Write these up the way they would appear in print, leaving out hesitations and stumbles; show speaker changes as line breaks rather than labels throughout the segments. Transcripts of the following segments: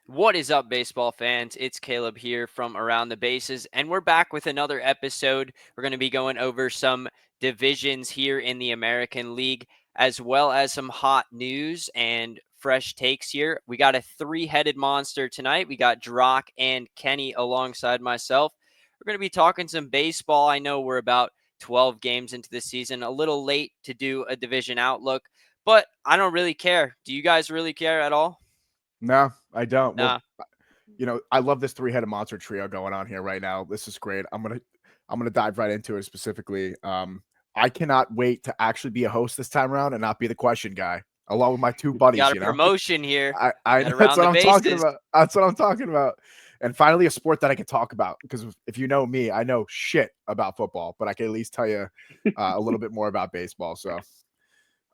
What is up, baseball fans? It's Caleb here from Around the Bases, and we're back with another episode. We're going to be going over some divisions here in the American League, as well as some hot news and fresh takes here. We got a three-headed monster tonight. We got Drock and Kenny alongside myself. We're going to be talking some baseball. I know we're about 12 games into the season, a little late to do a division outlook, but I don't really care. Do you guys really care at all?
No, I don't. Well,
Nah.
I love this three-headed monster trio going on here right now. This is great. I'm gonna dive right into it specifically. I cannot wait to actually be a host this time around and not be the question guy, along with my two
You got
buddies.
a promotion here.
I
Got
that's
around
what
the
I'm talking
bases.
about. That's what I'm talking about. And finally, a sport that I can talk about because if you know me, I know shit about football, but I can at least tell you a little bit more about baseball. So,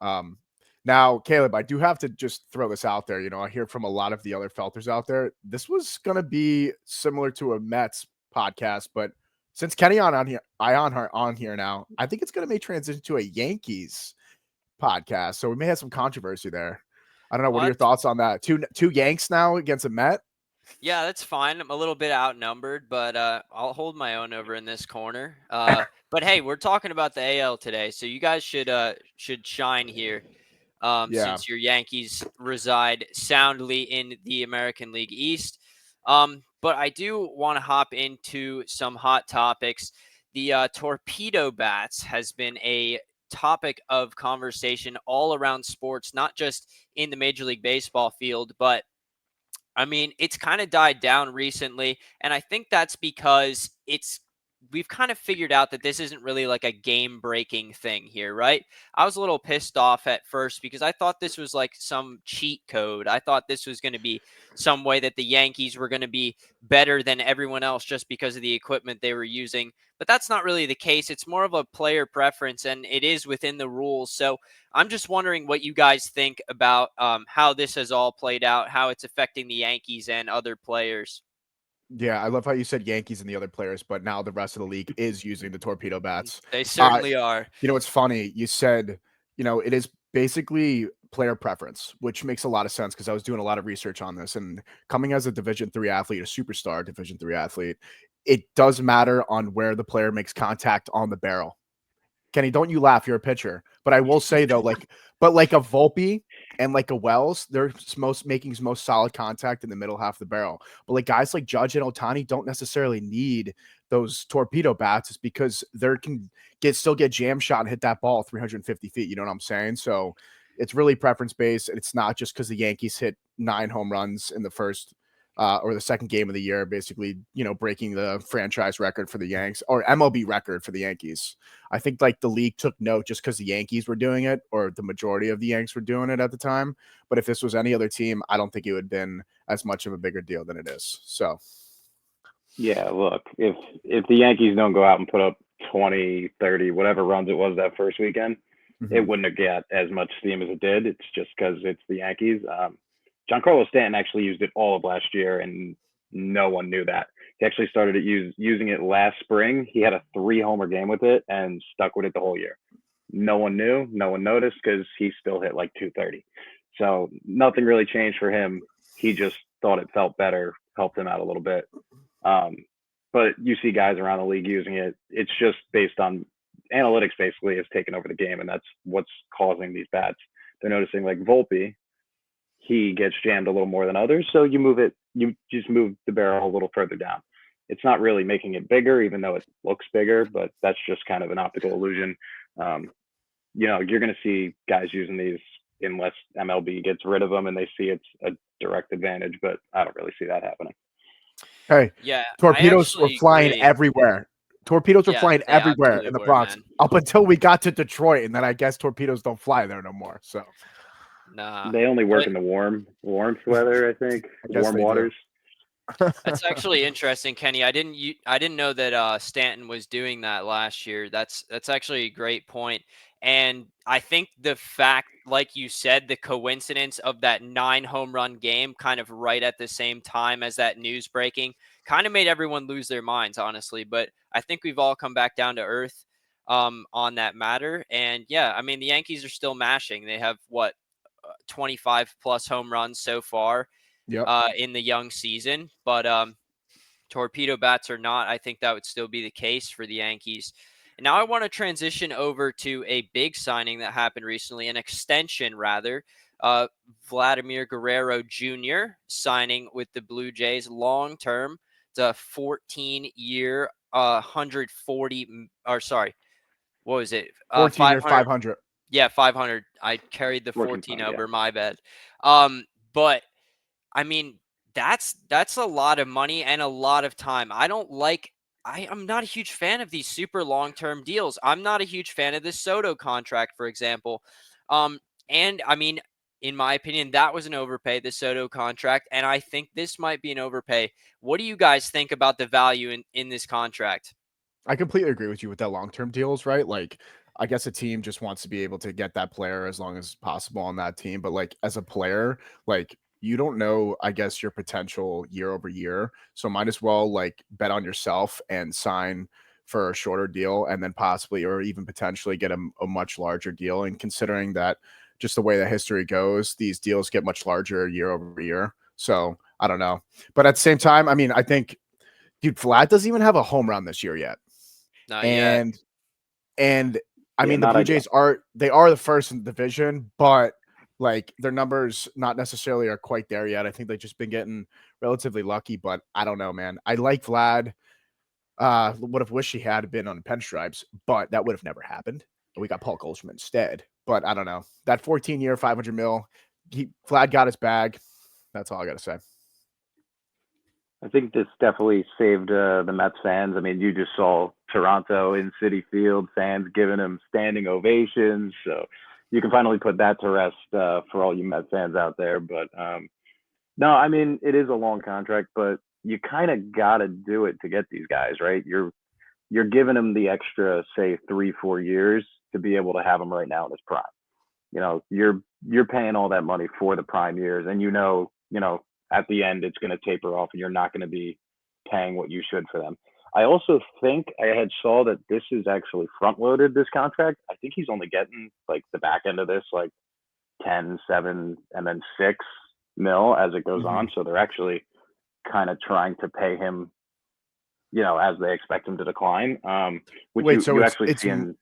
um, now, Caleb, I do have to just throw this out there. I hear from a lot of the other Felters out there. This was going to be similar to a Mets podcast, but since Kenny on here, on here now, I think it's going to make transition to a Yankees podcast. So we may have some controversy there. I don't know. What are your
What?
thoughts on that? Two Yanks now against a Met.
Yeah, that's fine. I'm a little bit outnumbered, but I'll hold my own over in this corner. But hey, we're talking about the AL today, so you guys should shine here.
Yeah,
Since your Yankees reside soundly in the American League East. But I do want to hop into some hot topics. The torpedo bats has been a topic of conversation all around sports, not just in the Major League Baseball field, but I mean, it's kind of died down recently, and I think that's because we've kind of figured out that this isn't really like a game-breaking thing here, right? I was a little pissed off at first because I thought this was like some cheat code. I thought this was going to be some way that the Yankees were going to be better than everyone else just because of the equipment they were using. But that's not really the case. It's more of a player preference, and it is within the rules. So I'm just wondering what you guys think about how this has all played out, how it's affecting the Yankees and other players.
yeah. I love how you said Yankees and the other players, but now the rest of the league is using the torpedo bats.
They
Uh,
certainly are.
it's funny. You said, it is basically player preference, which makes a lot of sense because I was doing a lot of research on this. And coming as a Division 3 athlete, a superstar Division 3 athlete, it does matter on where the player makes contact on the barrel. Kenny, don't you laugh. You're a pitcher. But I will say though, like a Volpe and like a Wells, they're most making most solid contact in the middle half of the barrel. But like guys like Judge and Otani don't necessarily need those torpedo bats, is because they can still get jam shot and hit that ball 350 feet. You know what I'm saying? So it's really preference based. And it's not just because the Yankees hit 9 home runs in the first or the second game of the year, basically, breaking the franchise record for the Yanks or MLB record for the Yankees. I think like the league took note just because the Yankees were doing it, or the majority of the Yanks were doing it at the time. But if this was any other team, I don't think it would have been as much of a bigger deal than it is. So
Yeah, look, if the Yankees don't go out and put up 20, 30, whatever runs it was that first weekend, it
mhm.
wouldn't have got as much steam as it did. It's just because it's the Yankees. Giancarlo Stanton actually used it all of last year, and no one knew that. He actually started using it last spring. He had a 3 homer game with it and stuck with it the whole year. No one knew, no one noticed because he still hit like 230. So nothing really changed for him. He just thought it felt better, helped him out a little bit. Um, but you see guys around the league using it. It's just based on analytics, basically, has taken over the game, and that's what's causing these bats. They're noticing like Volpe, he gets jammed a little more than others, so you just move the barrel a little further down. It's not really making it bigger, even though it looks bigger, but that's just kind of an optical illusion. Um, you're going to see guys using these unless MLB gets rid of them and they see it's a direct advantage, but I don't really see that happening.
Hey,
Yeah, I
torpedoes were
actually
flying
agree.
everywhere. Torpedoes were
Yeah,
flying
they
everywhere
absolutely
in the
were,
Bronx
man.
up until we got to Detroit, and then I guess torpedoes don't fly there no more. So
Nah,
They only work
but
in the warmth weather, I think,
I guess
warm
they do.
waters.
that's actually interesting, Kenny. I didn't know that Stanton was doing that last year. That's actually a great point. And I think the fact, like you said, the coincidence of that 9 home run game kind of right at the same time as that news breaking kind of made everyone lose their minds, honestly. But I think we've all come back down to earth on that matter. And yeah, I mean, the Yankees are still mashing. They have what 25 plus home runs so far.
Yep.
in the young season, but torpedo bats or not, I think that would still be the case for the Yankees. And now I want to transition over to a big signing that happened recently, an extension rather. Vladimir Guerrero Jr. signing with the Blue Jays long term. It's a 14-year, 140, or sorry, what was it?
14 years,
500.
500.
Yeah, 500. I carried the 14
yeah.
over, my bad. But I mean, that's a lot of money and a lot of time. I'm not a huge fan of these super long-term deals. I'm not a huge fan of this Soto contract, for example. And I mean, in my opinion, that was an overpay, the Soto contract, and I think this might be an overpay. What do you guys think about the value in this contract?
I completely agree with you with that long-term deals, right? Like, I guess a team just wants to be able to get that player as long as possible on that team. But like as a player, like you don't know, I guess, your potential year over year. So might as well like bet on yourself and sign for a shorter deal and then possibly or even potentially get a much larger deal. And considering that just the way that history goes, these deals get much larger year over year. So I don't know. But at the same time, I mean, I think dude, Vlad doesn't even have a home run this year yet.
Not yet.
And I
Yeah,
mean the
not
Blue
ideal.
Jays are the first in the division, but like their numbers not necessarily are quite there yet. I think they've just been getting relatively lucky, but I don't know, man. I like Vlad. Would have wished he had been on pinstripes, but that would have never happened. We got Paul Goldschmidt instead. But I don't know. That 14-year, 500 mil, Vlad got his bag. That's all I got to say.
I think this definitely saved the Mets fans. I mean, you just saw Toronto in Citi Field, fans giving him standing ovations. So you can finally put that to rest for all you Mets fans out there. But no, I mean, it is a long contract, but you kind of got to do it to get these guys, right? You're giving them the extra, say, 3-4 years to be able to have them right now in his prime. You're paying all that money for the prime years, and at the end it's going to taper off, and you're not going to be paying what you should for them. I also think I had saw that this is actually front loaded, this contract. I think he's only getting like the back end of this, like 10, 7, and then 6 mil as it goes on. So they're actually kind of trying to pay him, as they expect him to decline. Which
Wait, so
you actually see in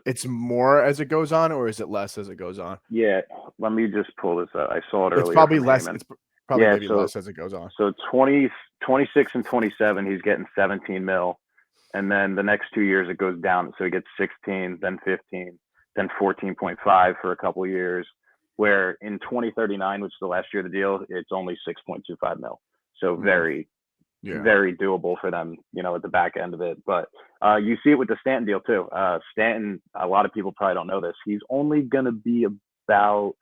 it's more as it goes on, or is it less as it goes on?
yeah. Let me just pull this up. I saw it
It's
earlier
probably
from
less.
Heyman.
It's probably
Yeah,
maybe
so
less as it goes on.
so 26 and 27, he's getting 17 mil, and then the next 2 years it goes down. So he gets 16, then 15, then 14.5 for a couple of years. Where in 2039, which is the last year of the deal, it's only 6.25 mil. So very,
Yeah.
very doable for them, at the back end of it. But you see it with the Stanton deal too. Stanton, a lot of people probably don't know this. He's only going to be about,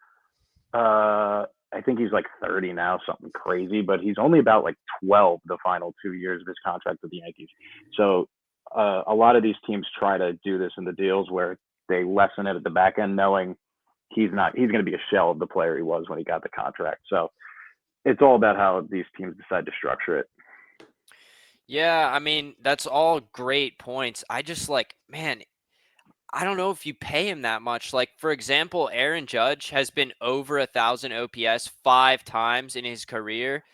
I think he's like 30 now, something crazy, but he's only about like 12 the final 2 years of his contract with the Yankees. So a lot of these teams try to do this in the deals where they lessen it at the back end, knowing he's going to be a shell of the player he was when he got the contract. So it's all about how these teams decide to structure it.
Yeah, I mean, that's all great points. I just man, I don't know if you pay him that much. Like, for example, Aaron Judge has been over 1,000 OPS 5 times in his career.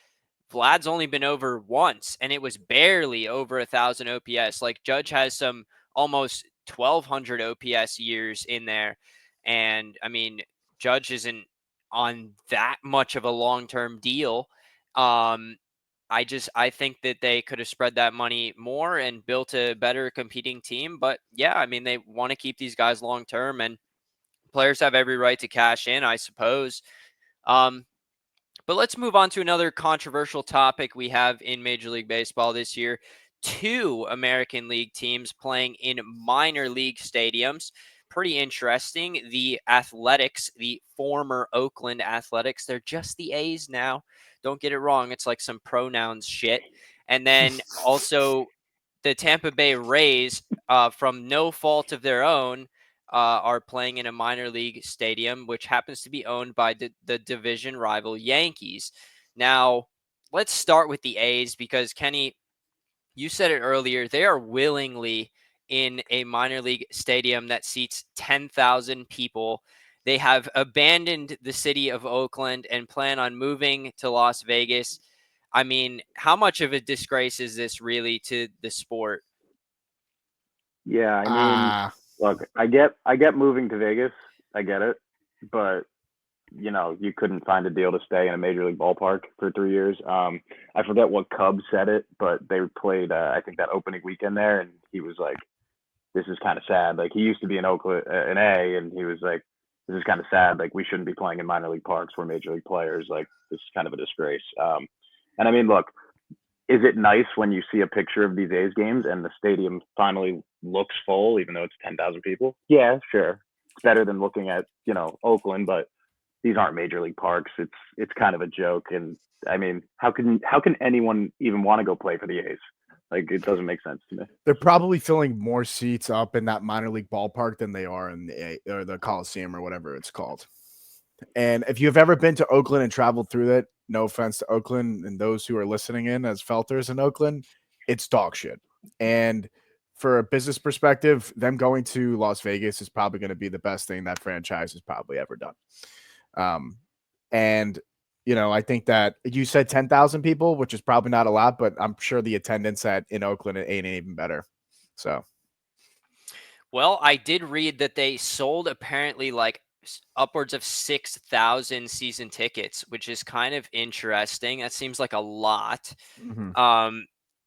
Vlad's only been over once, and it was barely over 1,000 OPS. Like, Judge has some almost 1,200 OPS years in there. And, I mean, Judge isn't on that much of a long-term deal. I think that they could have spread that money more and built a better competing team. But yeah, I mean, they want to keep these guys long term, and players have every right to cash in, I suppose. Um, but let's move on to another controversial topic we have in Major League Baseball this year. Two American League teams playing in minor league stadiums. Pretty interesting. The Athletics, the former Oakland Athletics, they're just the A's now. Don't get it wrong. It's like some pronouns shit. And then also the Tampa Bay Rays, from no fault of their own, are playing in a minor league stadium, which happens to be owned by the division rival Yankees. Now, let's start with the A's because, Kenny, you said it earlier. They are willingly in a minor league stadium that seats 10,000 people. They have abandoned the city of Oakland and plan on moving to Las Vegas. I mean, how much of a disgrace is this really to the sport?
Yeah, I mean, look, I get moving to Vegas. I get it, but you couldn't find a deal to stay in a major league ballpark for 3 years. I forget what Cub said it, but they played I think that opening weekend there, and he was like, "This is kind of sad." Like he used to be in Oakland, an A, and he was like, "This is kind of sad. Like we shouldn't be playing in minor league parks. We're major league players. Like this is kind of a disgrace." And I mean, look, is it nice when you see a picture of these A's games and the stadium finally looks full, even though it's 10,000 people? Yeah, sure. It's better than looking at Oakland, but these aren't major league parks. It's kind of a joke, and I mean, how can anyone even want to go play for the A's? Like, it doesn't make sense to me.
They're probably filling more seats up in that minor league ballpark than they are in the Coliseum or whatever it's called. And if you've ever been to Oakland and traveled through it, no offense to Oakland and those who are listening in as Felters in Oakland, it's dog shit. And for a business perspective, them going to Las Vegas is probably going to be the best thing that franchise has probably ever done. And I think that you said 10,000 people, which is probably not a lot, but I'm sure the attendance in Oakland ain't even better. So,
well, I did read that they sold apparently like upwards of 6,000 season tickets, which is kind of interesting. That seems like a lot.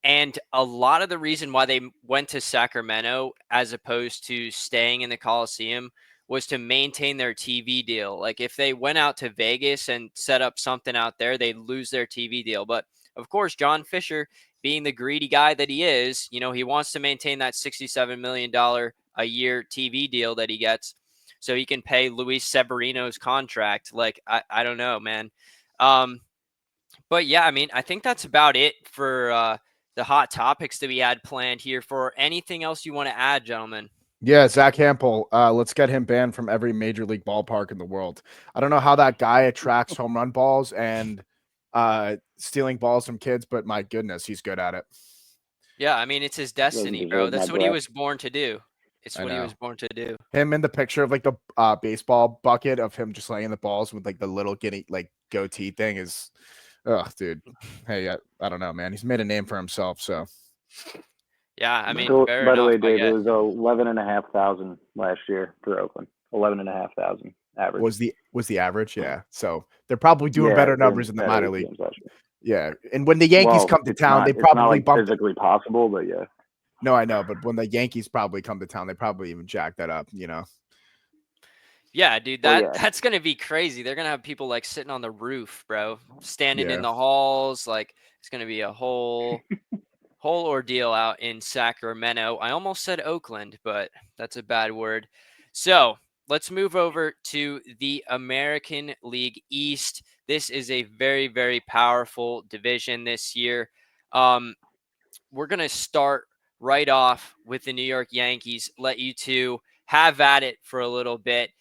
And a lot of the reason why they went to Sacramento as opposed to staying in the Coliseum was to maintain their TV deal. Like if they went out to Vegas and set up something out there, they'd lose their TV deal. But of course, John Fisher, being the greedy guy that he is, he wants to maintain that $67 million a year TV deal that he gets so he can pay Luis Severino's contract. Like, I don't know, man. But yeah, I mean, I think that's about it for the hot topics that we had planned here. For anything else you want to add, gentlemen?
Yeah, Zach Hampel. Let's get him banned from every major league ballpark in the world. I don't know how that guy attracts home run balls and stealing balls from kids, but my goodness, he's good at it.
Yeah, I mean, it's his destiny, bro. That's what he was born to do. It's what he was born to do.
Him in the picture of like the baseball bucket of him just laying the balls with like the little goatee thing is, dude. Hey, I don't know, man. He's made a name for himself, so.
Yeah, I mean,
by the way, Dave, it was 11,500 last year for Oakland. 11,500 average
was the average. Yeah, so they're probably doing better numbers in the minor league. Yeah, and when the Yankees come to town, they probably
bump physically possible, but yeah.
No, I know, but when the Yankees probably come to town, they probably even jack that up.
Yeah, dude, that's gonna be crazy. They're gonna have people like sitting on the roof, bro, standing in the halls. Like it's gonna be a whole ordeal out in Sacramento. I almost said Oakland, but that's a bad word. So let's move over to the American League East. This is a very, very powerful division this year. We're going to start right off with the New York Yankees. Let you two have at it for a little bit.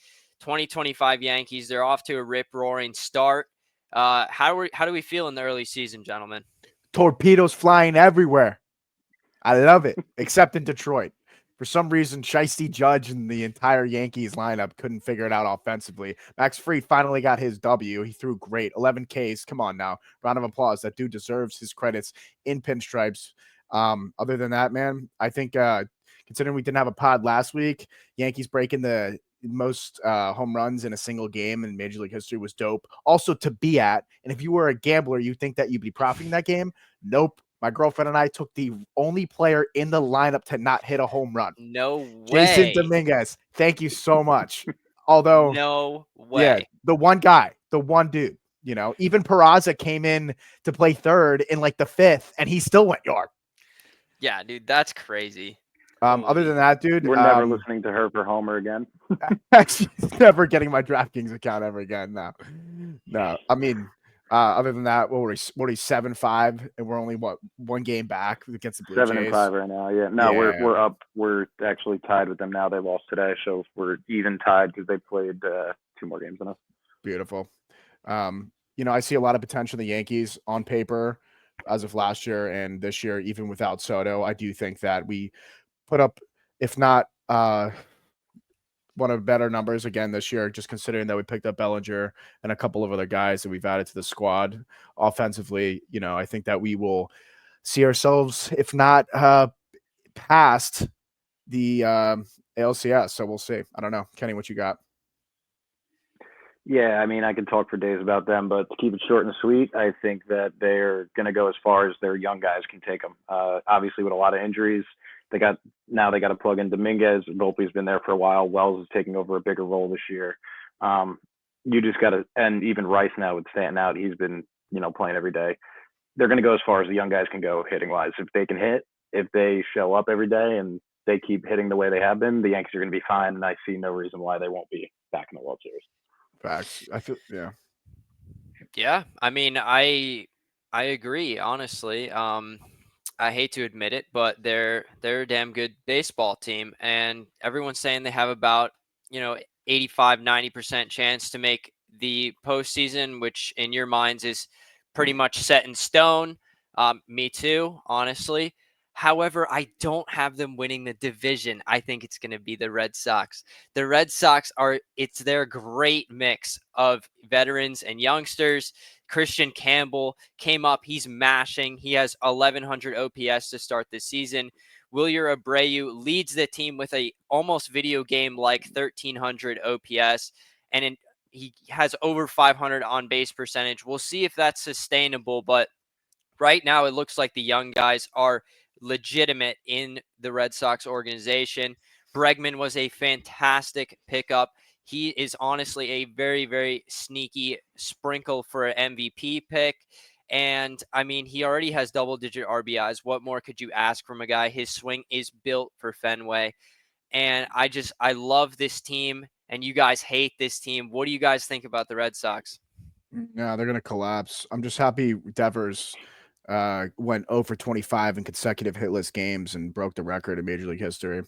2025 Yankees, they're off to a rip-roaring start. How do we feel in the early season, gentlemen?
Torpedoes flying everywhere. I love it, except in Detroit. For some reason, Shiesty Judge and the entire Yankees lineup couldn't figure it out offensively. Max Fried finally got his W. He threw great. 11 Ks. Come on now. Round of applause. That dude deserves his credits in pinstripes. Other than that, man, I think considering we didn't have a pod last week, Yankees breaking the most home runs in a single game in Major League history was dope. Also to be at. And if you were a gambler, you think that you'd be profiting that game? Nope. My girlfriend and I took the only player in the lineup to not hit a home run.
No way.
Jason Dominguez. Thank you so much. Although,
no way.
Yeah, the one guy, the one dude, even Peraza came in to play third in like the fifth and he still went yard.
Yeah, dude, that's crazy.
Other than that, dude,
we're never listening to her for Homer again.
Actually, never getting my DraftKings account ever again. No. I mean, other than that, what were we 7-5, and we're only one game back against the Blue Jays.
7-5 right now. Yeah, no, yeah. We're up. We're actually tied with them now. They lost today, so we're even tied because they played 2 more games than us.
Beautiful. I see a lot of potential in the Yankees on paper as of last year and this year, even without Soto. I do think that we put up, if not one of better numbers again this year, just considering that we picked up Bellinger and a couple of other guys that we've added to the squad offensively. I think that we will see ourselves, if not past the ALCS. So we'll see. I don't know. Kenny, what you got?
Yeah, I mean, I could talk for days about them, but to keep it short and sweet, I think that they're going to go as far as their young guys can take them. Obviously, with a lot of injuries, they got to plug in Dominguez. Volpe's been there for a while. Wells is taking over a bigger role this year. You just got to, and even Rice now with Stanton out, he's been playing every day. They're going to go as far as the young guys can go hitting wise. If they can hit, if they show up every day and they keep hitting the way they have been, the Yankees are going to be fine, and I see no reason why they won't be back in the World Series.
Facts. I feel
Yeah, I mean, I agree, honestly. I hate to admit it, but they're a damn good baseball team, and everyone's saying they have about 85-90% chance to make the postseason, which in your minds is pretty much set in stone. Me too, honestly. However, I don't have them winning the division. I think it's going to be the Red Sox. The Red Sox it's their great mix of veterans and youngsters. Christian Campbell came up. He's mashing. He has 1,100 OPS to start this season. Wilyer Abreu leads the team with a almost video game like 1,300 OPS, and he has over 500 on base percentage. We'll see if that's sustainable, but right now it looks like the young guys are legitimate in the Red Sox organization. Bregman was a fantastic pickup. He is honestly a very, very sneaky sprinkle for an MVP pick. And I mean, he already has double-digit RBIs. What more could you ask from a guy? His swing is built for Fenway. And I love this team, and you guys hate this team. What do you guys think about the Red Sox?
Yeah, they're going to collapse. I'm just happy Devers went 0 for 25 in consecutive hitless games and broke the record in Major League history.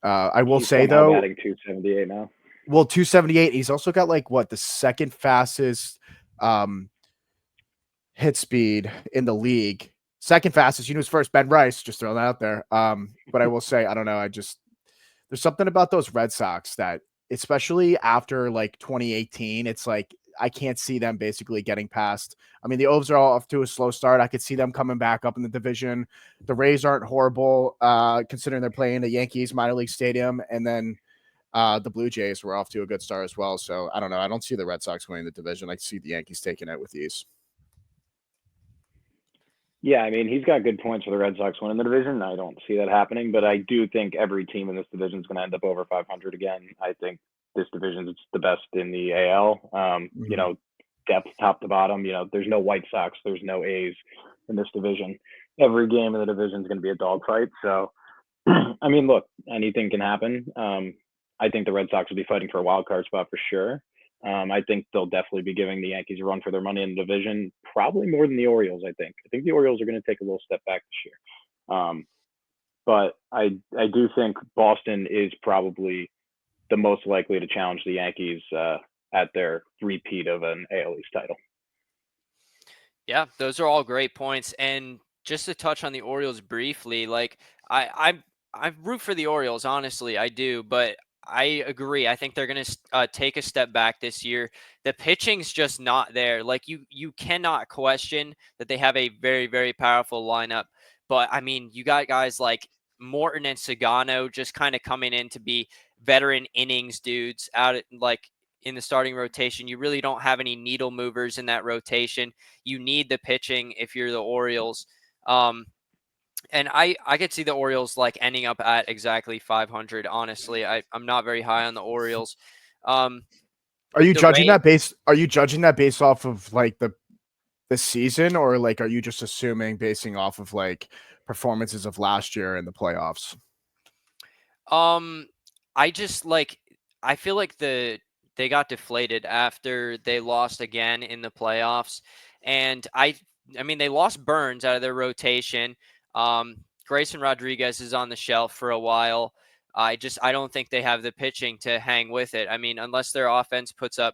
I will say though,
batting 278 now.
Well, 278. He's also got the second fastest hit speed in the league. Second fastest. Who's first? Ben Rice. Just throwing that out there. But I will say, I don't know. There's something about those Red Sox that, especially after 2018, it's I can't see them basically getting past. I mean, the O's are all off to a slow start. I could see them coming back up in the division. The Rays aren't horrible, considering they're playing the Yankees minor league stadium. And then the Blue Jays were off to a good start as well. So I don't know. I don't see the Red Sox winning the division. I see the Yankees taking it with ease.
Yeah, I mean, he's got good points for the Red Sox winning the division. I don't see that happening, but I do think every team in this division is going to end up over 500 again. I think this division is the best in the AL. Depth top to bottom. There's no White Sox, there's no A's in this division. Every game in the division is going to be a dogfight. So, I mean, look, anything can happen. I think the Red Sox will be fighting for a wild card spot for sure. I think they'll definitely be giving the Yankees a run for their money in the division, probably more than the Orioles. I think the Orioles are going to take a little step back this year. But I do think Boston is probably the most likely to challenge the Yankees at their repeat of an AL East title.
Yeah, those are all great points. And just to touch on the Orioles briefly, I root for the Orioles, honestly, I do, but I agree. I think they're going to take a step back this year. The pitching's just not there. You cannot question that they have a very, very powerful lineup. But I mean, you got guys like Morton and Sagano just kind of coming in to be veteran innings dudes out in the starting rotation. You really don't have any needle movers in that rotation. You need the pitching if you're the Orioles. And I could see the Orioles ending up at exactly 500. Honestly, I'm not very high on the Orioles.
Are you judging that based off of the season, or are you just assuming basing off of performances of last year in the playoffs?
I just I feel like they got deflated after they lost again in the playoffs, and I mean they lost Burns out of their rotation. Grayson Rodriguez is on the shelf for a while. I don't think they have the pitching to hang with it. I mean, unless their offense puts up,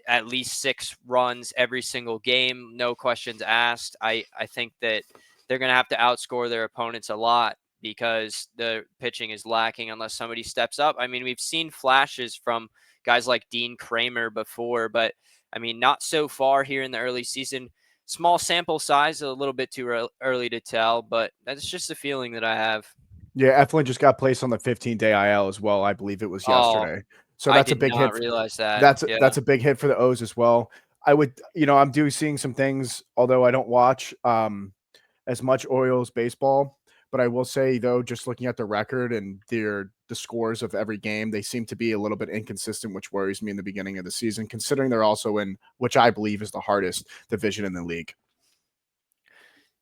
at least 6 runs every single game, no questions asked. I think that they're going to have to outscore their opponents a lot. because the pitching is lacking unless somebody steps up. I mean, we've seen flashes from guys like Dean Kramer before, but I mean, not so far here in the early season. Small sample size, a little bit too early to tell, but that's just a feeling that I have.
Yeah, Eflin just got placed on the 15-day IL as well. I believe it was
Oh,
yesterday. So
I
that's a
did
big
not
hit.
realize that.
That's
Yeah.
that's a big hit for the O's as well. I would, I'm seeing some things, although I don't watch as much Orioles baseball. But I will say, though, just looking at the record and the scores of every game, they seem to be a little bit inconsistent, which worries me in the beginning of the season, considering they're also in, which I believe is the hardest division in the league.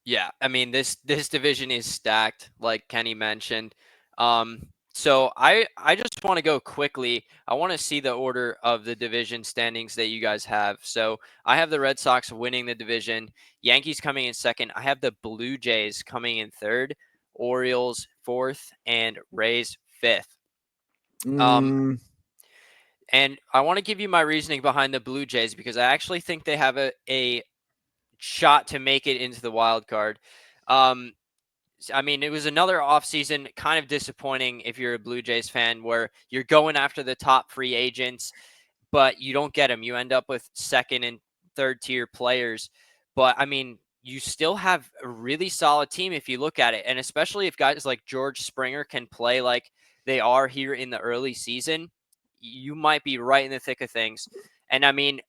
Yeah, I mean this division is stacked, like Kenny mentioned. So I just want to go quickly. I want to see the order of the division standings that you guys have. So I have the Red Sox winning the division, Yankees coming in second. I have the Blue Jays coming in third, Orioles fourth, and Rays fifth. And I want to give you my reasoning behind the Blue Jays because I actually think they have a shot to make it into the wild card. I mean, it was another offseason, kind of disappointing if you're a Blue Jays fan, where you're going after the top free agents, but you don't get them. You end up with second and third tier players. But I mean, you still have a really solid team if you look at it. And especially if guys like George Springer can play like they are here in the early season, you might be right in the thick of things. And I mean,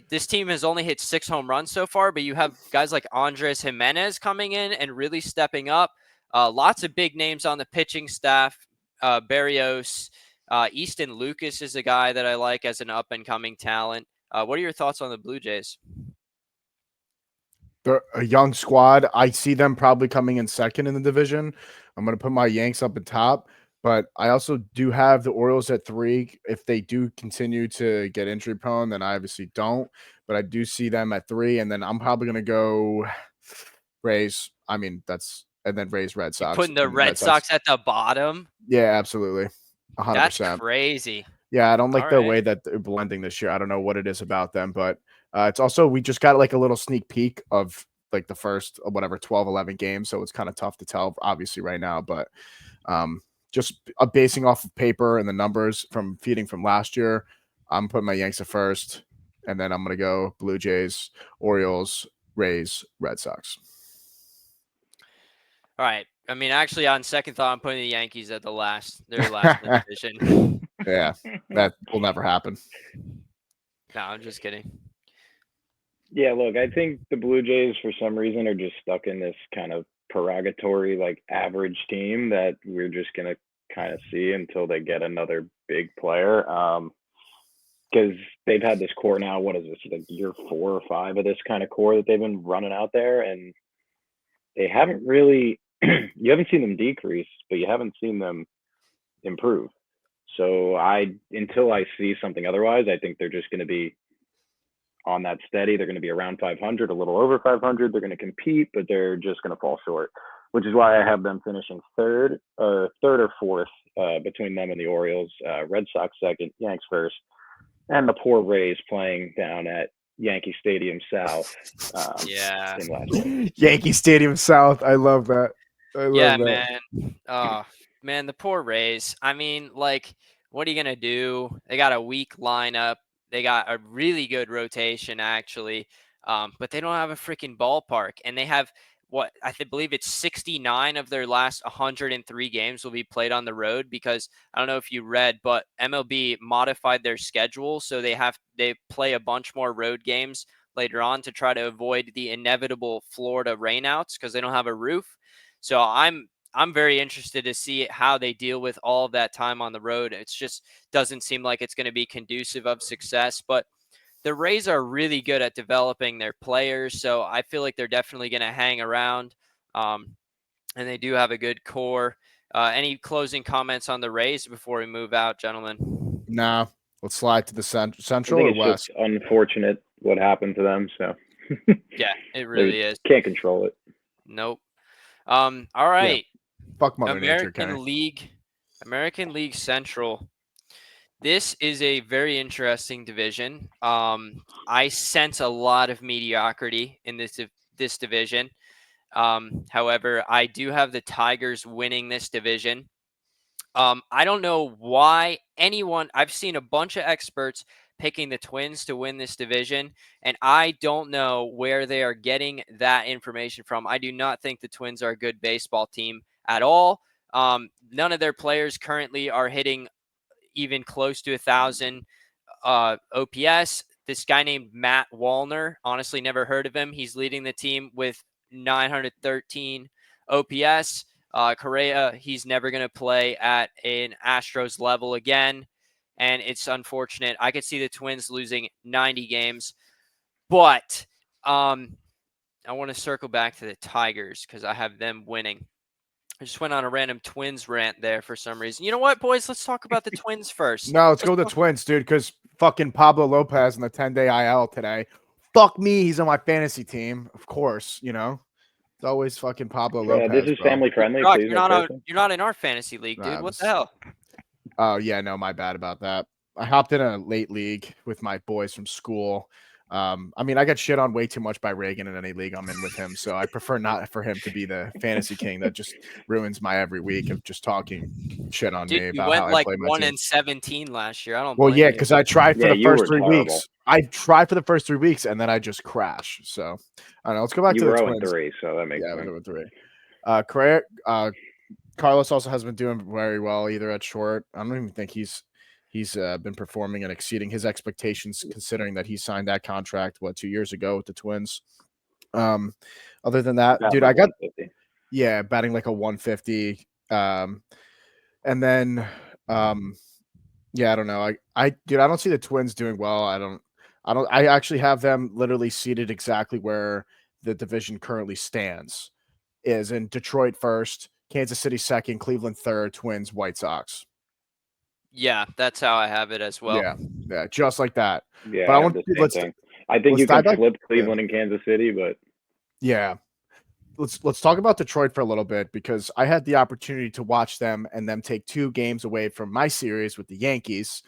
this team has only hit 6 home runs so far, but you have guys like Andres Jimenez coming in and really stepping up. Lots of big names on the pitching staff. Barrios, Easton Lucas is a guy that I like as an up and coming talent. What are your thoughts on the Blue Jays?
They're a young squad. I see them probably coming in second in the division. I'm going to put my Yanks up at top, but I also do have the Orioles at 3. If they do continue to get injury prone, then I obviously don't, but I do see them at 3. And then I'm probably going to go Rays. I mean, and then Rays, Red
You
Sox.
putting the
And
Red Sox at the bottom?
Yeah, absolutely.
That's
100%.
crazy.
Yeah, I don't like
All
the
right.
way that they're blending this year. I don't know what it is about them, but it's also, we just got like a little sneak peek of like the first, whatever, 12, 11 games. So it's kind of tough to tell, obviously, right now. But just basing off of paper and the numbers from feeding from last year, I'm putting my Yanks at first. And then I'm going to go Blue Jays, Orioles, Rays, Red Sox.
All right. I mean, actually, on second thought, I'm putting the Yankees at their last in the division.
Yeah, that will never happen.
No, I'm just kidding.
Yeah, look, I think the Blue Jays for some reason are just stuck in this kind of purgatory, like average team that we're just gonna kind of see until they get another big player. Because they've had this core now. What is this? Like year 4 or 5 of this kind of core that they've been running out there, and they haven't really. You haven't seen them decrease, but you haven't seen them improve. So until I see something otherwise, I think they're just going to be on that steady. They're going to be around 500, a little over 500. They're going to compete, but they're just going to fall short, which is why I have them finishing third or fourth between them and the Orioles. Red Sox second, Yanks first, and the poor Rays playing down at Yankee Stadium South.
Yeah.
Yankee Stadium South. I love that.
Yeah, man. Oh, man, the poor Rays. I mean, like, what are you gonna do? They got a weak lineup. They got a really good rotation, actually, but they don't have a freaking ballpark. And they have what believe it's 69 of their last 103 games will be played on the road because I don't know if you read, but MLB modified their schedule so they play a bunch more road games later on to try to avoid the inevitable Florida rainouts because they don't have a roof. So I'm very interested to see how they deal with all of that time on the road. It's just doesn't seem like it's going to be conducive of success, but the Rays are really good at developing their players. So I feel like they're definitely going to hang around. And they do have a good core. Any closing comments on the Rays before we move out, gentlemen?
Nah, let's slide to the
I
central
think
or
it's
west.
just unfortunate what happened to them. So
Yeah, it really is.
Can't control it.
Nope. All right.
Fuck Mother Nature, Kenny.
American League Central. This is a very interesting division. I sense a lot of mediocrity in this division. However, I do have the Tigers winning this division. I don't know why I've seen a bunch of experts picking the Twins to win this division, and I don't know where they are getting that information from. I do not think the Twins are a good baseball team at all. None of their players currently are hitting even close to 1,000 OPS. This guy named Matt Wallner, honestly, never heard of him. He's leading the team with 913 OPS. Correa, he's never going to play at an Astros level again. And it's unfortunate. I could see the Twins losing 90 games. But I want to circle back to the Tigers because I have them winning. I just went on a random Twins rant there for some reason. You know what, boys? Let's talk about the Twins first.
No, let's go with the Twins, dude, because fucking Pablo Lopez in the 10-day IL today. Fuck me, he's on my fantasy team, of course, you know. It's always fucking Pablo Lopez,
this is
bro.
family friendly.
Brock,
Please,
you're not in our fantasy league, dude.
Nah,
What the hell?
Oh, yeah, no, my bad about that. I hopped in a late league with my boys from school. I mean, I got shit on way too much by Reagan in any league I'm in with him, so I prefer not for him to be the fantasy king that just ruins my every week of just talking shit on
Dude,
me
you
about how
went
I
like
play my
1
team.
and 17 last year. I don't
Well,
blame
yeah,
you.
because I tried for
Yeah,
the
you
first
were
3
terrible.
weeks. I tried for the first 3 weeks, and then I just crashed. So, I don't know. Let's go back
You
to
were
the
0
Twins.
3, so that makes
Yeah,
sense.
we're 0-3. Correa, Carlos also has been doing very well either at short. I don't even think he's been performing and exceeding his expectations considering that he signed that contract 2 years ago with the Twins. Other than that, dude, I got
150.
batting like a 150. And then yeah, I don't know. I don't see the Twins doing well. I actually have them literally seated exactly where the division currently stands. Is in Detroit first, Kansas City second, Cleveland third, Twins, White Sox.
Yeah, that's how I have it as well.
Yeah, just like that.
Yeah,
But
I
I
have
want
the same thing. I think
let's
you
dive
could
back.
flip
Yeah.
Cleveland and Kansas City, but
Yeah. Let's talk about Detroit for a little bit because I had the opportunity to watch them and them take 2 games away from my series with the Yankees.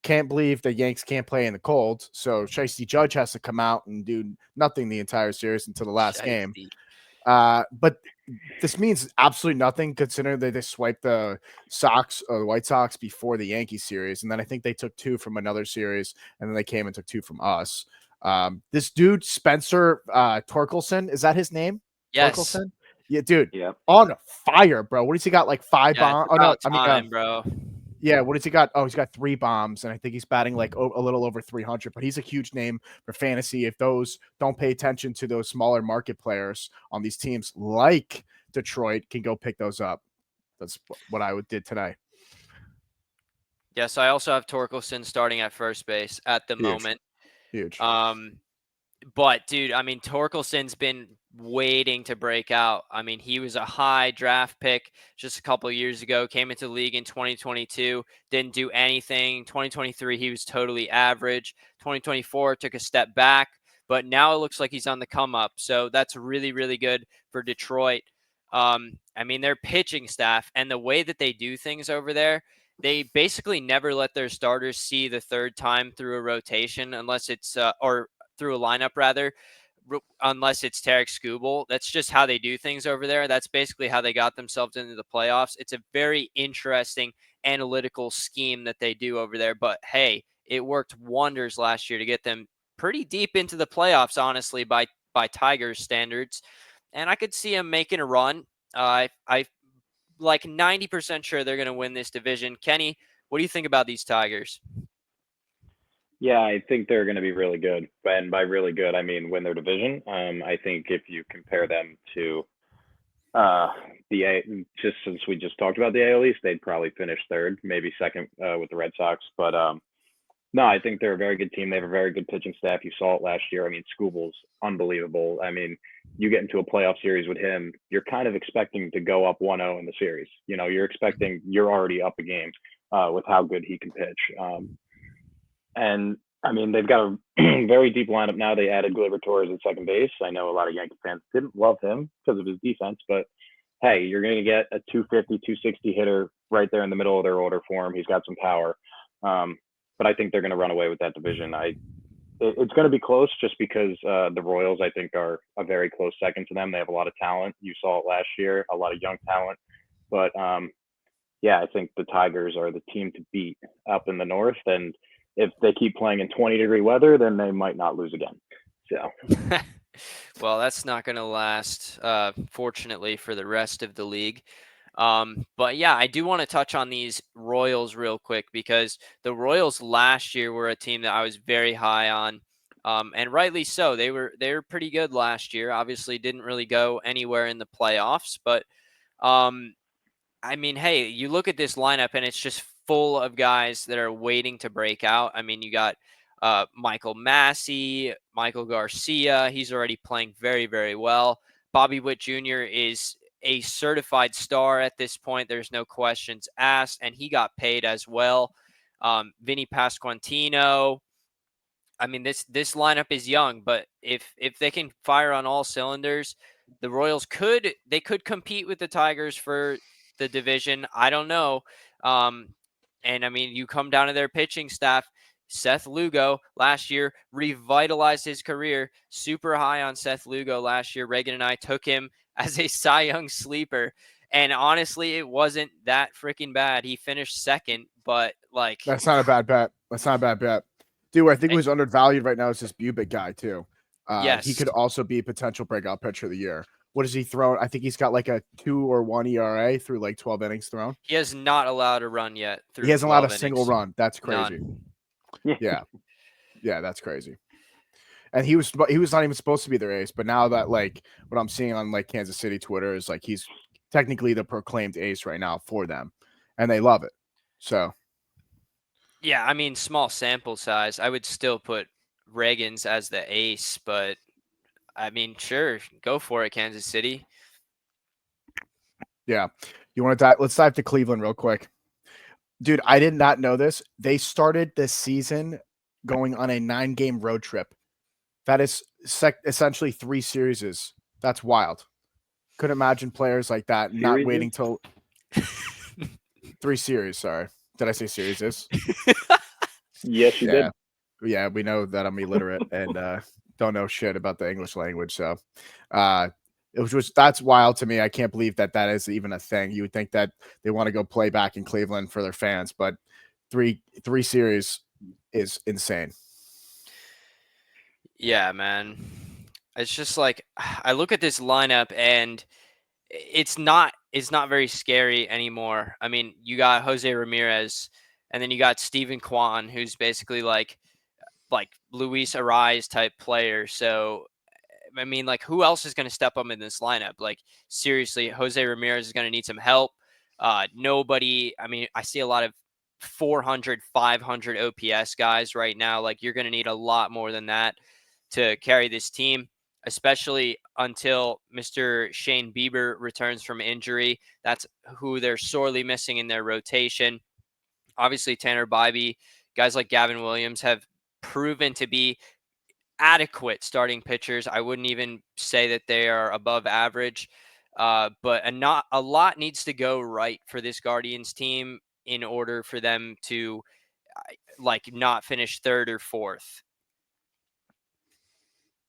Can't believe the Yanks can't play in the cold, so Shiesty Judge has to come out and do nothing the entire series until the last game. But this means absolutely nothing considering that they swiped the Sox or the White Sox before the Yankee series, and then I think they took 2 from another series, and then they came and took 2 from us. This dude Spencer Torkelson, is that his name?
Yes.
Torkelson? Yeah, dude.
yeah.
On fire, bro. What has he got? Like 5
Yeah,
bombs?
it's
Oh no,
about time, bro.
yeah, what has he got? Oh, he's got 3 bombs, and I think he's batting like a little over 300. But he's a huge name for fantasy. If those don't pay attention to those smaller market players on these teams, like Detroit, can go pick those up. That's what I did today.
Yes, I also have Torkelson starting at first base at the
Huge.
moment.
Huge.
But dude, I mean, Torkelson's been waiting to break out. I mean, he was a high draft pick just a couple of years ago, came into the league in 2022, didn't do anything. 2023, he was totally average. 2024 took a step back, but now it looks like he's on the come up. So that's really, really good for Detroit. I mean, their pitching staff and the way that they do things over there, they basically never let their starters see the third time through a rotation unless it's or through a lineup rather, unless it's Tarek Skubal. That's just how they do things over there. That's basically how they got themselves into the playoffs. It's a very interesting analytical scheme that they do over there. But hey, it worked wonders last year to get them pretty deep into the playoffs, honestly, by Tigers standards. And I could see them making a run. I like 90% sure they're going to win this division. Kenny, what do you think about these Tigers?
Yeah, I think they're going to be really good. And by really good, I mean win their division. I think if you compare them to just since we just talked about the AL East, they'd probably finish third, maybe second with the Red Sox. But no, I think they're a very good team. They have a very good pitching staff. You saw it last year. I mean, Skubal's unbelievable. I mean, you get into a playoff series with him, you're kind of expecting to go up 1-0 in the series. You know, you're already up a game with how good he can pitch. And I mean, they've got a very deep lineup now. They added Gleyber Torres at second base. I know a lot of Yankee fans didn't love him because of his defense, but hey, you're going to get a 250, 260 hitter right there in the middle of their order for him. He's got some power. But I think they're going to run away with that division. it's going to be close just because the Royals, I think, are a very close second to them. They have a lot of talent. You saw it last year, a lot of young talent. But yeah, I think the Tigers are the team to beat up in the North. And if they keep playing in 20-degree weather, then they might not lose again. So.
Well, that's not going to last, fortunately, for the rest of the league. But yeah, I do want to touch on these Royals real quick because the Royals last year were a team that I was very high on, and rightly so. They were pretty good last year. Obviously, didn't really go anywhere in the playoffs, but I mean, hey, you look at this lineup and it's just full of guys that are waiting to break out. I mean, you got Michael Massey, Michael Garcia. He's already playing very, very well. Bobby Witt Jr. is a certified star at this point. There's no questions asked, and he got paid as well. Vinny Pasquantino. I mean, this lineup is young, but if they can fire on all cylinders, the Royals could compete with the Tigers for the division. I don't know. And I mean, you come down to their pitching staff. Seth Lugo last year revitalized his career. Super high on Seth Lugo last year. Reagan and I took him as a Cy Young sleeper. And honestly, it wasn't that freaking bad. He finished second, but like
That's not a bad bet. That's not a bad bet. Dude, I think who's undervalued right now is this Bubic guy too.
yes,
He could also be a potential breakout pitcher of the year. What does he throw? I think he's got like a 2 or 1 ERA through like 12 innings thrown.
he has not allowed a run yet. Through
He hasn't allowed a
12
single
innings.
run. That's crazy.
None.
Yeah. Yeah, that's crazy. And he was not even supposed to be their ace, but now that like what I'm seeing on like Kansas City Twitter is like he's technically the proclaimed ace right now for them, and they love it. So
Yeah, I mean, small sample size. I would still put Reagan's as the ace, but I mean, sure, go for it, Kansas City.
yeah, you want to dive? Let's dive to Cleveland real quick, dude. I did not know this. They started this season going on a 9-game road trip. That is essentially 3 series. That's wild. Couldn't imagine players like that not waiting till 3 series. Sorry, did I say series?
Yes, you did.
Yeah, we know that I'm illiterate and don't know shit about the English language. So that's wild to me. I can't believe that is even a thing. You would think that they want to go play back in Cleveland for their fans, but three series is insane.
Yeah, man. It's just like I look at this lineup and it's not very scary anymore. I mean, you got Jose Ramirez and then you got Steven Kwan, who's basically like Luis Ariz type player. So I mean, like, who else is going to step up in this lineup? Like, seriously, Jose Ramirez is going to need some help. Nobody, I mean, I see a lot of 400, 500 OPS guys right now. Like, you're going to need a lot more than that to carry this team, especially until Mr. Shane Bieber returns from injury. That's who they're sorely missing in their rotation. Obviously, Tanner Bybee, guys like Gavin Williams have proven to be adequate starting pitchers. I wouldn't even say that they are above average, but a lot needs to go right for this Guardians team in order for them to not finish third or fourth.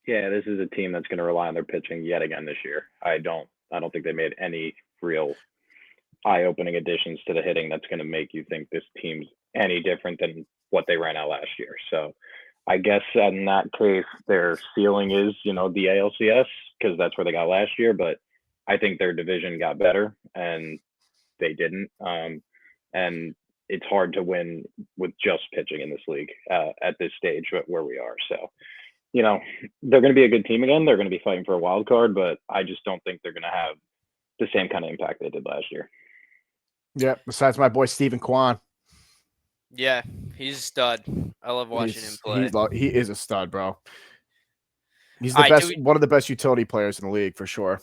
Yeah, this is a team that's going to rely on their pitching yet again this year. I don't think they made any real eye-opening additions to the hitting that's going to make you think this team's any different than what they ran out last year. So I guess in that case, their ceiling is, the ALCS because that's where they got last year. But I think their division got better and they didn't. And it's hard to win with just pitching in this league at this stage where we are. So, they're going to be a good team again. They're going to be fighting for a wild card, but I just don't think they're going to have the same kind of impact they did last year.
Yeah. Besides my boy Steven Kwan.
Yeah, he's a stud. I love watching him play.
He is a stud, bro. He's the best, one of the best utility players in the league for sure.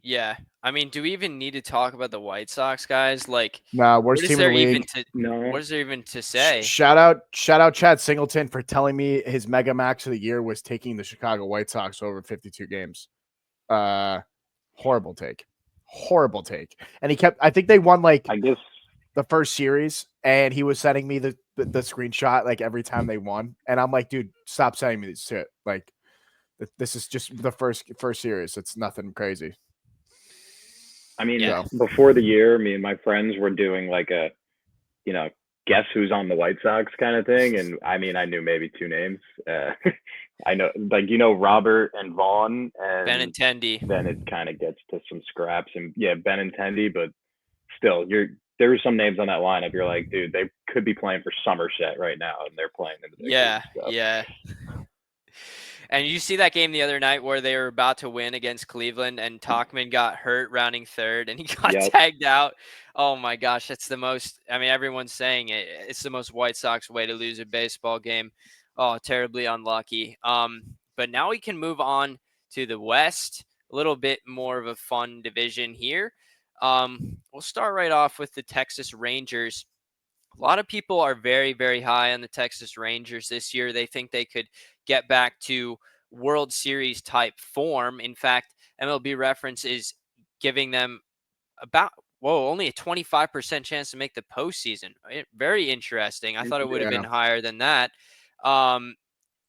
Yeah, I mean, do we even need to talk about the White Sox guys? Like,
worst team in the league.
What is there even to say?
Shout out Chad Singleton for telling me his mega max of the year was taking the Chicago White Sox over 52 games. Horrible take. And he kept. I think they won like.
I guess
the first series, and he was sending me the screenshot like every time they won, and I'm like, dude, stop sending me this shit. Like, this is just the first series. It's nothing crazy.
I mean,
Yeah.
before the year, me and my friends were doing like a, guess who's on the White Sox kind of thing. And I mean, I knew maybe two names. I know, like, Robert and Vaughn, and
Benintendi.
then it kind of gets to some scraps. And yeah, Benintendi, but still, there are some names on that lineup. You're like, dude, they could be playing for Somerset right now, and they're playing in the big leagues, so.
Yeah. And you see that game the other night where they were about to win against Cleveland and Tauchman got hurt rounding third and he got tagged out. Oh my gosh, that's the most, I mean, everyone's saying it. It's the most White Sox way to lose a baseball game. Oh, terribly unlucky. But now we can move on to the West, a little bit more of a fun division here. We'll start right off with the Texas Rangers. A lot of people are very, very high on the Texas Rangers this year. They think they could get back to World Series type form. In fact, MLB Reference is giving them only a 25% chance to make the postseason. Very interesting. I thought it would have been higher than that.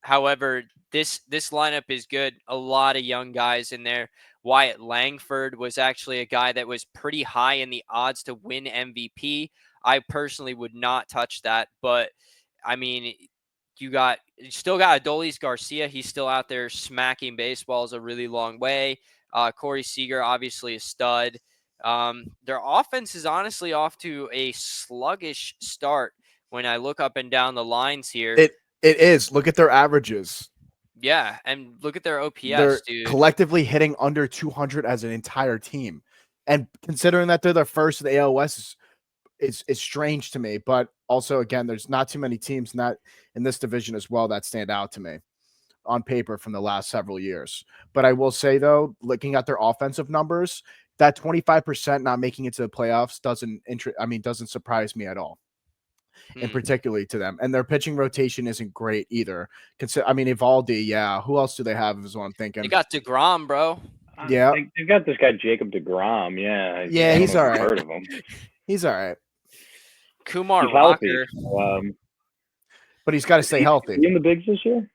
However, this lineup is good. A lot of young guys in there. Wyatt Langford was actually a guy that was pretty high in the odds to win MVP. I personally would not touch that, but I mean, you still got Adolis Garcia. He's still out there smacking baseballs a really long way. Corey Seager, obviously a stud. Their offense is honestly off to a sluggish start when I look up and down the lines here.
It is. Look at their averages.
Yeah, and look at their OPS,
they're
dude.
Collectively hitting under 200 as an entire team. And considering that they're the first of the AL West is strange to me. But also, again, there's not too many teams in this division as well that stand out to me on paper from the last several years. But I will say, though, looking at their offensive numbers, that 25% not making it to the playoffs doesn't surprise me at all. And particularly to them. And their pitching rotation isn't great either. Evaldi, yeah. Who else do they have is what I'm thinking.
They got DeGrom, bro.
Yeah.
They've got this guy, Jacob DeGrom. Yeah.
Yeah, he's all right.
Heard of him.
He's all right.
Kumar
he's
Rocker.
Healthy.
But he's got to stay healthy.
Is he in the bigs this year?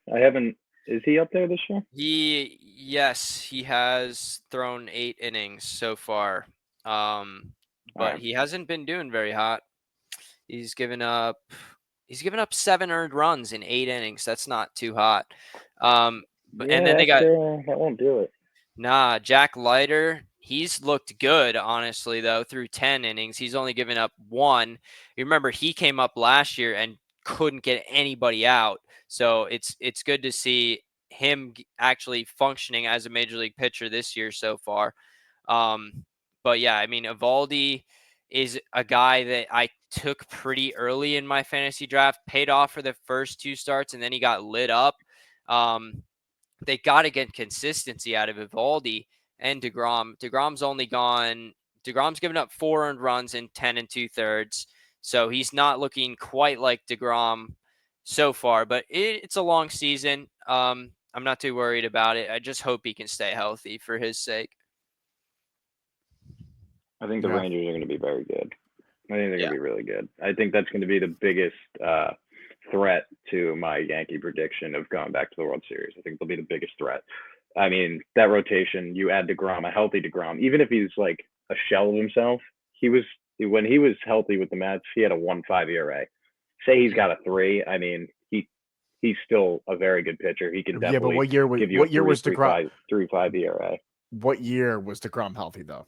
Is he up there this year?
Yes, he has thrown 8 innings so far. But he hasn't been doing very hot. He's given up 7 earned runs in 8 innings. That's not too hot. And then they got
that won't do it.
Nah, Jack Leiter, he's looked good, honestly, though, through 10 innings. He's only given up 1. You remember he came up last year and couldn't get anybody out. So it's good to see him actually functioning as a major league pitcher this year so far. But yeah, I mean, Evaldi is a guy that I took pretty early in my fantasy draft, paid off for the first 2 starts, and then he got lit up. They got to get consistency out of Evaldi and DeGrom. DeGrom's given up 4 earned runs in 10 2/3. So he's not looking quite like DeGrom so far, but it's a long season. I'm not too worried about it. I just hope he can stay healthy for his sake.
I think the Rangers are going to be very good. I think they're going to be really good. I think that's going to be the biggest threat to my Yankee prediction of going back to the World Series. I think they'll be the biggest threat. I mean, that rotation, you add DeGrom, a healthy DeGrom, even if he's like a shell of himself, when he was healthy with the Mets, he had a 1.5 ERA. Say he's got a 3. I mean, he's still a very good pitcher. He can definitely
but what year was DeGrom?
3.5 ERA.
What year was DeGrom healthy though?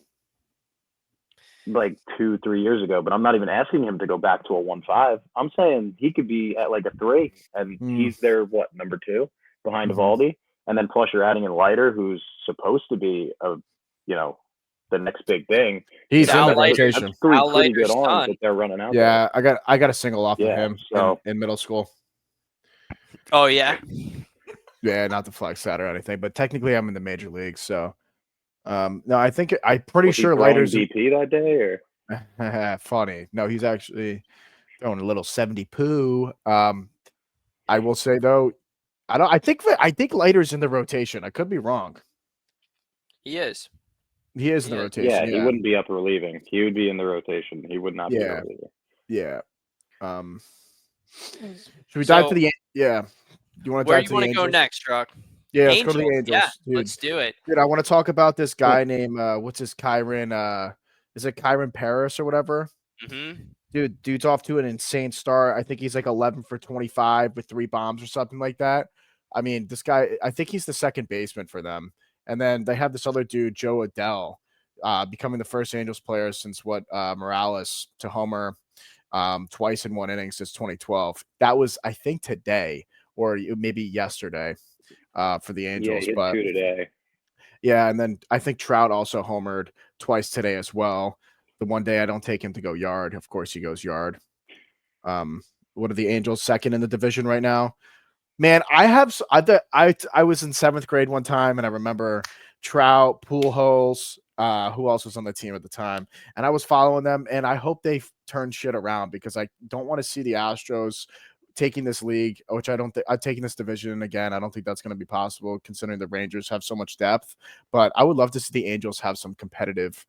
Like 2-3 years ago, but I'm not even asking him to go back to a 1.5. I'm saying he could be at like a 3, and he's their number 2 behind Evaldi, and then plus you're adding in Leiter, who's supposed to be the next big thing.
He's in the rotation.
That's 3 pretty good arms that they're running out.
Yeah, there. I got a single off of him in middle school.
Oh yeah.
Yeah, not to flex that or anything, but technically I'm in the major leagues, so. No, I'm pretty sure Leiter's
VP that day,
or funny. No, he's actually throwing a little 70 poo. I will say though, I think Leiter's in the rotation. I could be wrong.
He is.
He is in the rotation.
Yeah, he wouldn't be up relieving. He would be in the rotation. He would not be a reliever.
Yeah. Should we dive to
So
the yeah? You want to
where
dive
you
to the
want to go
Angels?
next, Truck?
Yeah, let's go to the
Angels. Yeah,
Angels, dude.
let's do it.
Dude, I want to talk about this
Sure.
guy named what's his Kyron? Is it Kyron Paris or whatever?
Mm-hmm.
Dude's off to an insane start. I think he's like 11 for 25 with 3 bombs or something like that. I mean, this guy, I think he's the second baseman for them. And then they have this other dude, Joe Adell, becoming the first Angels player since Morales to homer twice in one inning since 2012. That was, I think, today or maybe yesterday for the
Yeah,
Angels.
he had
But
2 today.
yeah, and then I think Trout also homered twice today as well. The one day I don't take him to go yard. Of course, he goes yard. Um, what are the Angels second in the division right now? Man, I was in 7th grade one time, and I remember Trout, Pujols, who else was on the team at the time, and I was following them, and I hope they turn shit around because I don't want to see the Astros taking this league, which I don't think I'm taking this division again. I don't think that's going to be possible considering the Rangers have so much depth. But I would love to see the Angels have some competitive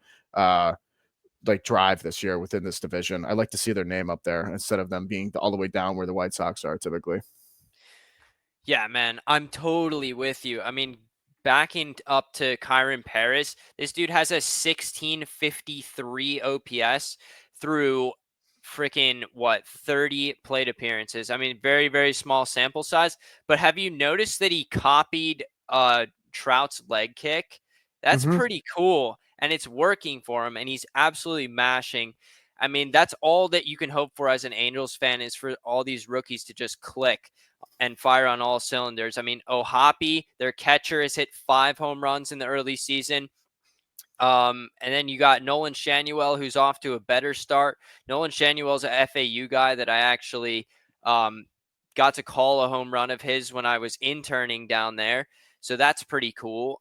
like drive this year within this division. I like to see their name up there instead of them being all the way down where the White Sox are typically.
Yeah, man, I'm totally with you. I mean, backing up to Kyron Paris, this dude has a 1653 OPS through freaking 30 plate appearances. I mean, very, very small sample size. But have you noticed that he copied Trout's leg kick? That's
Mm-hmm.
pretty cool. And it's working for him, and he's absolutely mashing. I mean, that's all that you can hope for as an Angels fan is for all these rookies to just click and fire on all cylinders. I mean, Ohapi, their catcher, has hit 5 home runs in the early season. And then you got Nolan Shanuel, who's off to a better start. Nolan Shanuel's a FAU guy that I actually got to call a home run of his when I was interning down there. So that's pretty cool.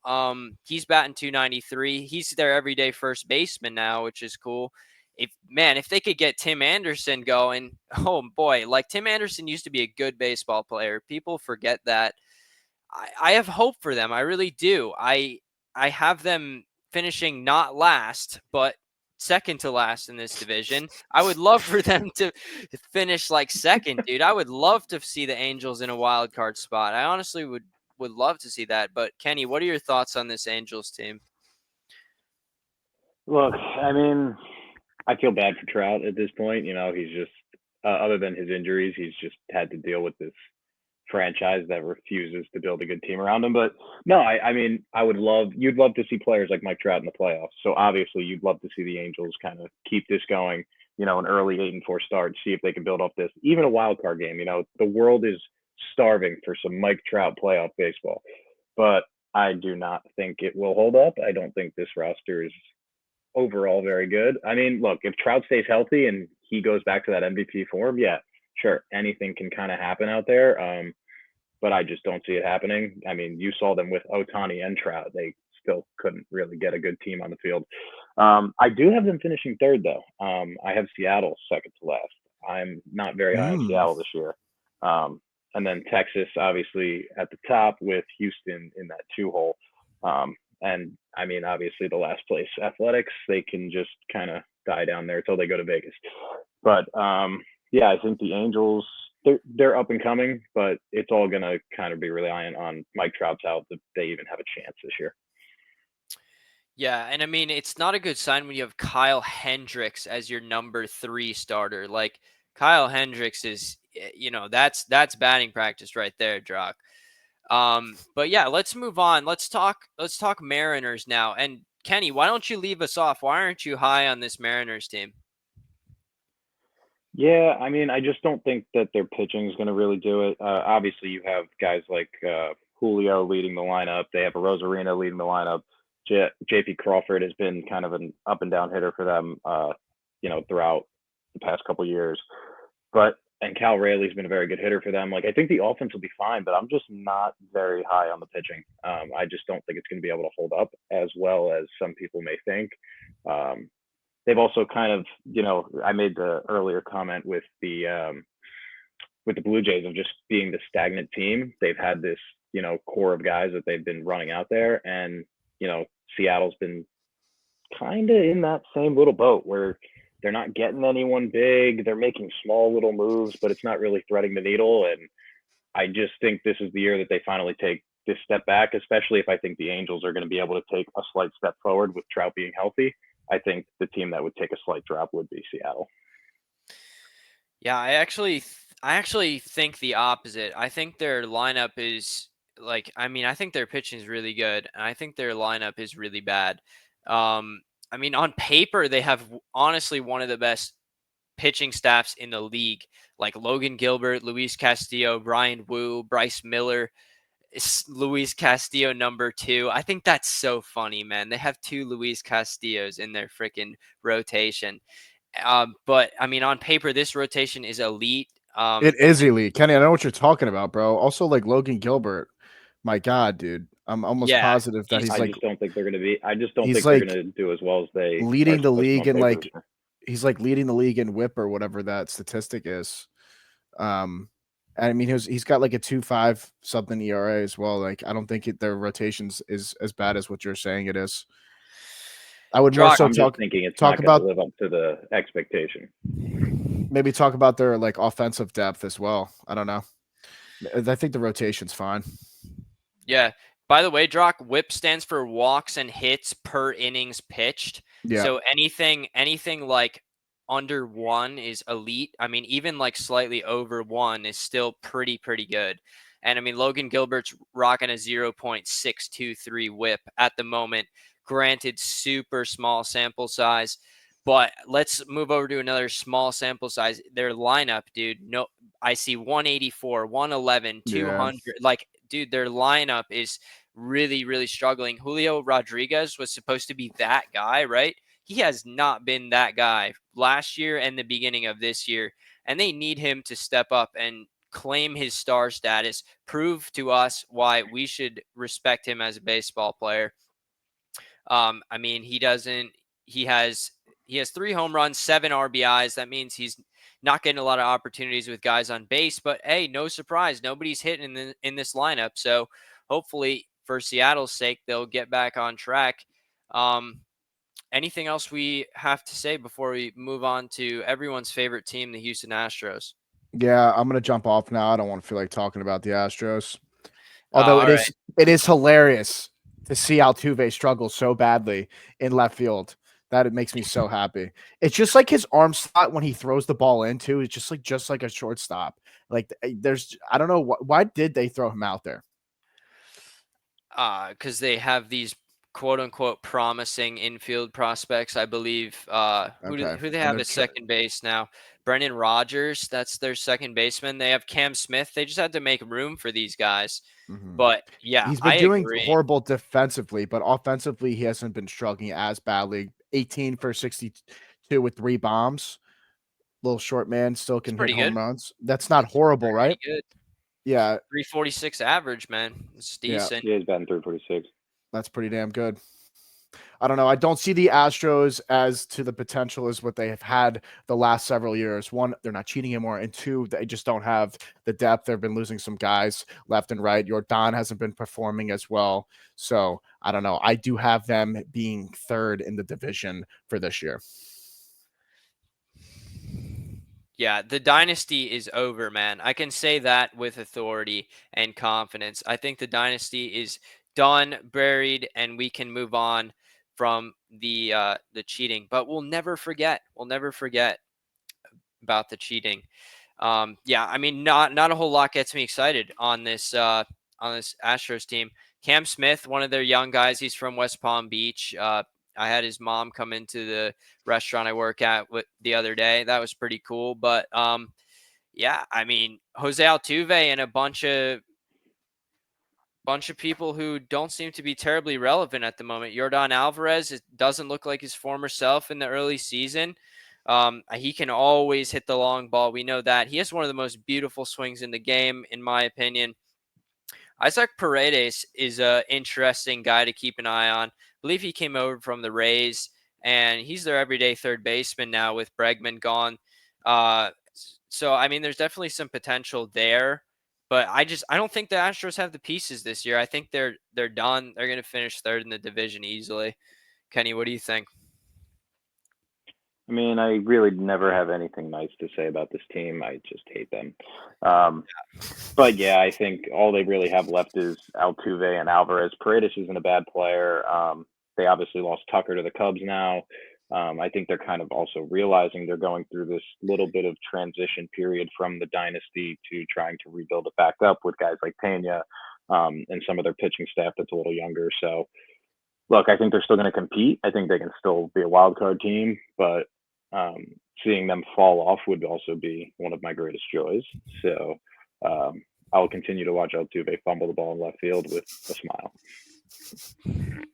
He's batting 293. He's their everyday first baseman now, which is cool. If they could get Tim Anderson going, oh boy, like Tim Anderson used to be a good baseball player. People forget that. I have hope for them. I really do. I have them finishing not last, but second to last in this division. I would love for them to finish like second, dude. I would love to see the Angels in a wild card spot. I honestly would love to see that. But Kenny, what are your thoughts on this Angels team?
Look, I mean, I feel bad for Trout at this point. You know, he's just other than his injuries, he's just had to deal with this franchise that refuses to build a good team around him. But no, I mean, you'd love to see players like Mike Trout in the playoffs. So obviously, you'd love to see the Angels kind of keep this going. You know, an early 8-4 start, see if they can build up this, even a wild card game. You know, the world is starving for some Mike Trout playoff baseball, but I do not think it will hold up. I don't think this roster is overall very good. I mean, look, if Trout stays healthy and he goes back to that MVP form, yeah, sure, anything can kind of happen out there. But I just don't see it happening. I mean, you saw them with Otani and Trout; they still couldn't really get a good team on the field. I do have them finishing third, though. I have Seattle second to last. I'm not very high on
Mm.
Seattle this year. And then Texas, obviously, at the top with Houston in that 2 hole. And I mean, obviously, the last place Athletics, they can just kind of die down there until they go to Vegas. But yeah, I think the Angels, they're up and coming, but it's all gonna kind of be reliant on Mike Trout's health if they even have a chance this year.
Yeah, and I mean, it's not a good sign when you have Kyle Hendricks as your number 3 starter. Like Kyle Hendricks is, that's batting practice right there, Drock. But yeah, let's move on. Let's talk Mariners now. And Kenny, why don't you leave us off? Why aren't you high on this Mariners team?
Yeah, I mean, I just don't think that their pitching is going to really do it. Obviously, you have guys like Julio leading the lineup. They have a Rosarina leading the lineup. J.P. Crawford has been kind of an up and down hitter for them, throughout the past couple of years. And Cal Rayleigh's been a very good hitter for them. Like, I think the offense will be fine, but I'm just not very high on the pitching. I just don't think it's going to be able to hold up as well as some people may think. They've also kind of, I made the earlier comment with the Blue Jays of just being the stagnant team. They've had this, core of guys that they've been running out there, and Seattle's been kind of in that same little boat where They're not getting anyone big. They're making small little moves, but it's not really threading the needle. And I just think this is the year that they finally take this step back, especially if I think the Angels are going to be able to take a slight step forward with Trout being healthy. I think the team that would take a slight drop would be Seattle.
Yeah, I actually think the opposite. I think their lineup is I think their pitching is really good, and I think their lineup is really bad. On paper they have honestly one of the best pitching staffs in the league, like Logan Gilbert, Luis Castillo, Brian Wu, Bryce Miller, Luis Castillo #2. I think that's so funny, man. They have two Luis Castillos in their freaking rotation. But on paper, this rotation is elite.
It is elite. Kenny, I know what you're talking about, bro. Also, like Logan Gilbert. My God, dude. I'm almost
Yeah,
positive that
I just don't think they're going to be. I just don't
he's
think they're
like
going to do as well as they
leading
are
the
supposed to
league
on
in
paper.
he's like leading the league in WHIP or whatever that statistic is. I mean, he's got like a 2.5 something ERA as well. Like, I don't think their rotations is as bad as what you're saying it is. I would more
Drock,
so
I'm just thinking it's
talk
not going
about
to live up to the expectation.
maybe talk about their like offensive depth as well. I don't know. I think the rotation's fine.
yeah. By the way, Drock, WHIP stands for walks and hits per innings pitched.
Yeah.
So anything like under 1 is elite. I mean, even like slightly over 1 is still pretty good. And I mean, Logan Gilbert's rocking a 0.623 WHIP at the moment. Granted, super small sample size, but let's move over to another small sample size. Their lineup, dude. No, I see 184, 111,
Yeah.
200. Like, dude, their lineup is really struggling. Julio Rodriguez was supposed to be that guy, right? He has not been that guy last year and the beginning of this year, and they need him to step up and claim his star status, prove to us why we should respect him as a baseball player. I mean, he doesn't. He has 3 home runs, 7 RBIs. That means he's not getting a lot of opportunities with guys on base. But hey, no surprise, nobody's hitting in this lineup. So hopefully, for Seattle's sake, they'll get back on track. Anything else we have to say before we move on to everyone's favorite team, the Houston Astros?
Yeah, I'm gonna jump off now. I don't want to feel like talking about the Astros. Although
All right.
it is hilarious to see Altuve struggle so badly in left field. That it makes me so happy. It's just like his arm slot when he throws the ball into. It's just like a shortstop. Like there's I don't know why did they throw him out there?
Because they have these quote unquote promising infield prospects, I believe.
Okay,
Who they
and
have
they're
at second base now? Brendan Rodgers, that's their second baseman. They have Cam Smith. They just had to make room for these guys. But yeah,
He's been
I
doing
agree.
horrible defensively, but offensively he hasn't been struggling as badly. 18 for 62 with 3 bombs. Little short man still
It's
can hit
pretty good.
home runs. That's not horrible, right?
Pretty good.
Yeah,
346 average, man. It's
yeah,
decent.
Yeah, he's batting 346.
that's pretty damn good. I don't know. I don't see the Astros as to the potential as what they have had the last several years. One, they're not cheating anymore, and two, they just don't have the depth. They've been losing some guys left and right. Jordan hasn't been performing as well. So I don't know. I do have them being third in the division for this year.
Yeah, the dynasty is over, man. I can say that with authority and confidence. I think the dynasty is done, buried, and we can move on from the cheating. But we'll never forget. We'll never forget about the cheating. Yeah, I mean, not a whole lot gets me excited on this Astros team. Cam Smith, one of their young guys, he's from West Palm Beach. I had his mom come into the restaurant I work at the other day. That was pretty cool. But yeah, I mean, Jose Altuve and a bunch of people who don't seem to be terribly relevant at the moment. Yordan Alvarez, it doesn't look like his former self in the early season. He can always hit the long ball. We know that. He has one of the most beautiful swings in the game, in my opinion. Isaac Paredes is an interesting guy to keep an eye on. I believe he came over from the Rays, and he's their everyday third baseman now with Bregman gone. So, I mean, there's definitely some potential there. But I don't think the Astros have the pieces this year. I think they're done. They're going to finish third in the division easily. Kenny, what do you think?
I mean, I really never have anything nice to say about this team. I just hate them. Um, but yeah, I think all they really have left is Altuve and Alvarez. Paredes isn't a bad player. They obviously lost Tucker to the Cubs now. I think they're kind of also realizing they're going through this little bit of transition period from the dynasty to trying to rebuild it back up with guys like Pena, and some of their pitching staff that's a little younger. So, look, I think they're still going to compete. I think they can still be a wild card team, but um, seeing them fall off would also be one of my greatest joys. So I'll continue to watch Altuve fumble the ball in left field with a smile.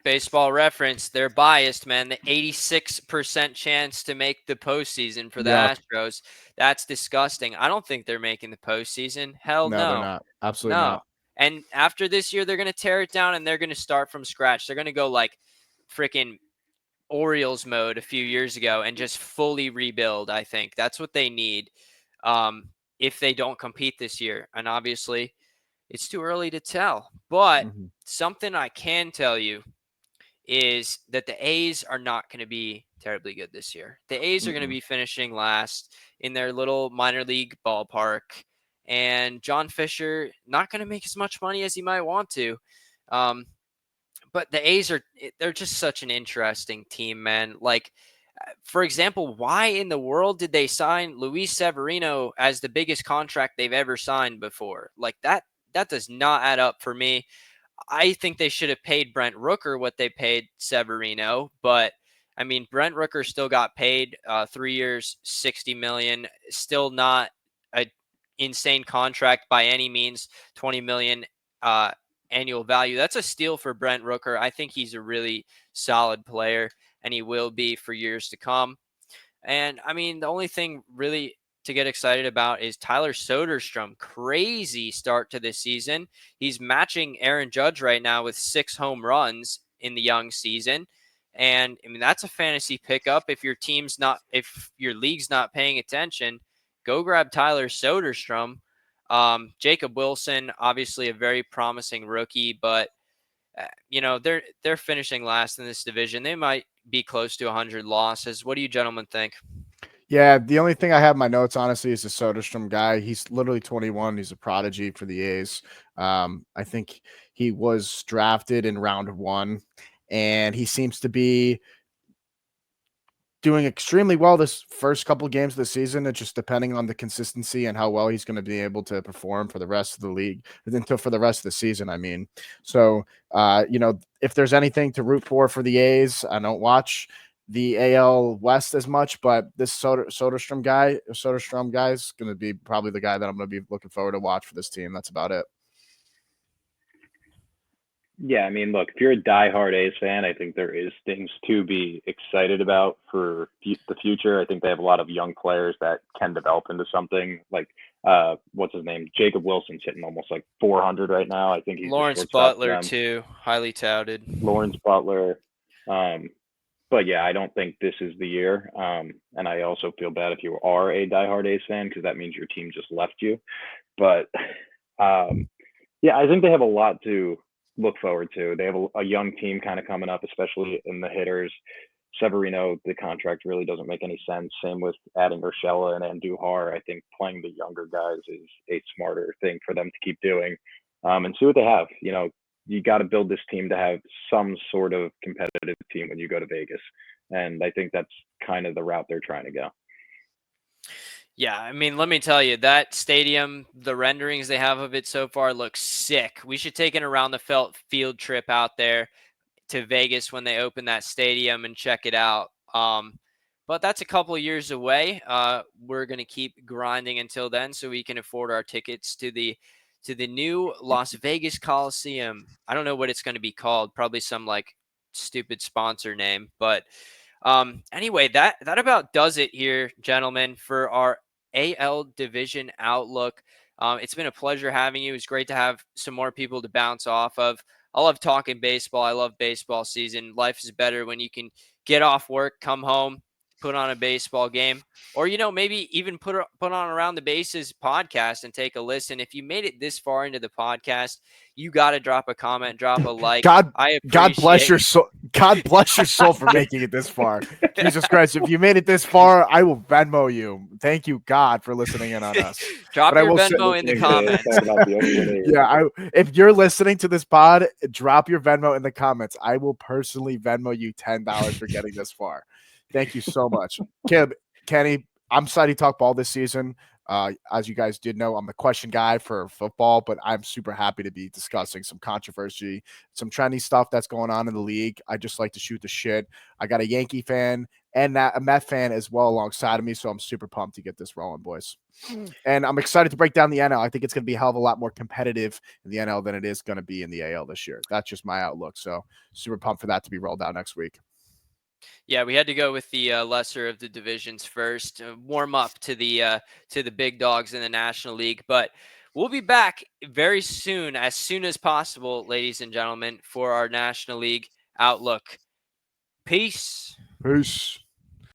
Baseball reference, they're biased, man. The 86% chance to make the postseason for the Astros. That's disgusting. I don't think they're making the postseason. Hell
No, they're
no.
not. Absolutely
No.
not.
And after this year, they're going to tear it down and they're going to start from scratch. They're going to go like freaking Orioles mode a few years ago and just fully rebuild. I think that's what they need if they don't compete this year. And obviously, it's too early to tell. But something I can tell you is that the A's are not going to be terribly good this year. The A's are going to be finishing last in their little minor league ballpark. And John Fisher not going to make as much money as he might want to. But the A's they're just such an interesting team, man. Like, for example, why in the world did they sign Luis Severino as the biggest contract they've ever signed before? Like that does not add up for me. I think they should have paid Brent Rooker what they paid Severino, but I mean, Brent Rooker still got paid 3 years, $60 million, still not a insane contract by any means, $20 million annual value. That's a steal for Brent Rooker. I think he's a really solid player, and he will be for years to come. And I mean, the only thing really to get excited about is Tyler Soderstrom. Crazy start to this season. He's matching Aaron Judge right now with 6 home runs in the young season. And I mean, that's a fantasy pickup. If your league's not paying attention, go grab Tyler Soderstrom. Jacob Wilson, obviously a very promising rookie, but they're finishing last in this division. They might be close to 100 losses. What do you gentlemen think?
Yeah, the only thing I have my notes, honestly, is the Soderstrom guy. He's literally 21. He's a prodigy for the A's. I think he was drafted in round 1, and he seems to be doing extremely well this first couple games of the season. It's just depending on the consistency and how well he's going to be able to perform for the rest of the league, until for the rest of the season. I mean, so if there's anything to root for the A's, I don't watch the AL West as much, but this Soderstrom guy is going to be probably the guy that I'm going to be looking forward to watch for this team. That's about it.
Yeah, I mean, look, if you're a diehard A's fan, I think there is things to be excited about for the future. I think they have a lot of young players that can develop into something. Like, what's his name? Jacob Wilson's hitting almost like 400 right now. I think he's
Lawrence Butler too, highly touted.
Lawrence Butler. But yeah, I don't think this is the year. And I also feel bad if you are a diehard A's fan, because that means your team just left you. But yeah, I think they have a lot to look forward to. They have a young team kind of coming up, especially in the hitters. Severino, the contract really doesn't make any sense. Same with adding Urshela and Andujar. I think playing the younger guys is a smarter thing for them to keep doing, and see what they have. You got to build this team to have some sort of competitive team when you go to Vegas. And I think that's kind of the route they're trying to go.
Yeah, I mean, let me tell you, that stadium, the renderings they have of it so far look sick. We should take an around the felt field trip out there to Vegas when they open that stadium and check it out. But that's a couple of years away. We're going to keep grinding until then so we can afford our tickets to the new Las Vegas Coliseum. I don't know what it's going to be called. Probably some like stupid sponsor name, but anyway, that about does it here, gentlemen, for our AL division outlook. It's been a pleasure having you. It's great to have some more people to bounce off of. I love talking baseball. I love baseball season. Life is better when you can get off work, come home, put on a baseball game, or maybe even put on Around the Bases podcast and take a listen. If you made it this far into the podcast, you got to drop a comment, drop a like.
God
I
God bless
appreciate
your soul. God bless your soul for making it this far. Jesus Christ, if you made it this far, I will Venmo you. Thank you, God, for listening in on us.
Drop
But I
your
will say,
Venmo in the
Listening to
comments.
talk about the Oakland A's.
yeah, if you're listening to this pod, drop your Venmo in the comments. I will personally Venmo you $10 for getting this far. Thank you so much. Kenny, I'm excited to talk ball this season. As you guys did know, I'm the question guy for football, but I'm super happy to be discussing some controversy, some trendy stuff that's going on in the league. I just like to shoot the shit. I got a Yankee fan and a Met fan as well alongside of me, so I'm super pumped to get this rolling, boys. And I'm excited to break down the NL. I think it's going to be a hell of a lot more competitive in the NL than it is going to be in the AL this year. That's just my outlook. So super pumped for that to be rolled out next week.
Yeah, we had to go with the lesser of the divisions first, warm up to the big dogs in the National League. But we'll be back very soon as possible, ladies and gentlemen, for our National League outlook. Peace.
Peace.